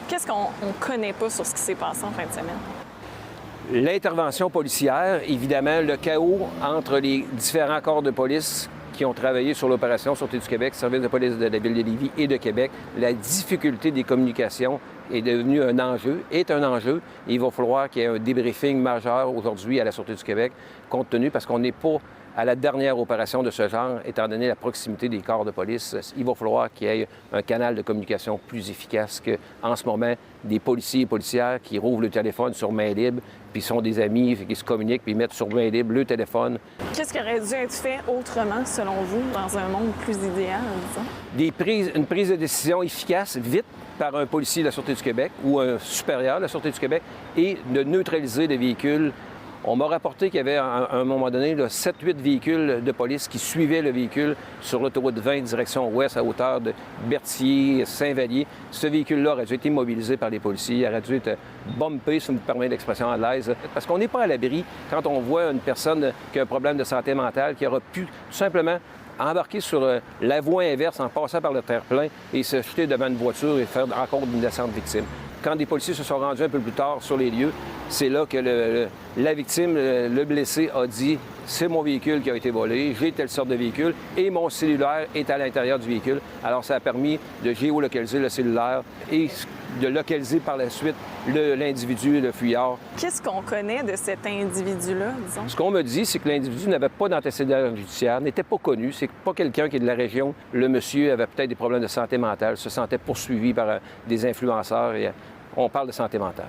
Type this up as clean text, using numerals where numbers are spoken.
Qu'est-ce qu'on ne connaît pas sur ce qui s'est passé en fin de semaine? L'intervention policière, évidemment, le chaos entre les différents corps de police qui ont travaillé sur l'opération Sûreté du Québec, Service de police de la Ville de Lévis et de Québec. La difficulté des communications est devenue un enjeu, est un enjeu. Et il va falloir qu'il y ait un débriefing majeur aujourd'hui à la Sûreté du Québec, compte tenu parce qu'on n'est pas à la dernière opération de ce genre, étant donné la proximité des corps de police. Il va falloir qu'il y ait un canal de communication plus efficace qu'en ce moment, des policiers et policières qui rouvrent le téléphone sur main libre, puis sont des amis, qui se communiquent, puis mettent sur main libre le téléphone. Qu'est-ce qui aurait dû être fait autrement, selon vous, dans un monde plus idéal, disons? Une prise de décision efficace, vite, par un policier de la Sûreté du Québec ou un supérieur de la Sûreté du Québec et de neutraliser les véhicules. On m'a rapporté qu'il y avait, à un moment donné, 7-8 véhicules de police qui suivaient le véhicule sur l'autoroute 20, direction ouest, à hauteur de Berthier, Saint-Vallier. Ce véhicule-là aurait dû être immobilisé par les policiers, il aurait dû être bumpé, si vous me permettez l'expression anglaise. Parce qu'on n'est pas à l'abri quand on voit une personne qui a un problème de santé mentale, qui aura pu tout simplement embarquer sur la voie inverse en passant par le terre-plein et se jeter devant une voiture et faire encore une innocente victime. Quand des policiers se sont rendus un peu plus tard sur les lieux, c'est là que la victime, le blessé, a dit « c'est mon véhicule qui a été volé, j'ai telle sorte de véhicule et mon cellulaire est à l'intérieur du véhicule ». Alors ça a permis de géolocaliser le cellulaire et de localiser par la suite l'individu, le fuyard. Qu'est-ce qu'on connaît de cet individu-là, disons? Ce qu'on me dit, c'est que l'individu n'avait pas d'antécédent judiciaire, n'était pas connu, c'est pas quelqu'un qui est de la région. Le monsieur avait peut-être des problèmes de santé mentale, se sentait poursuivi par des influenceurs et on parle de santé mentale.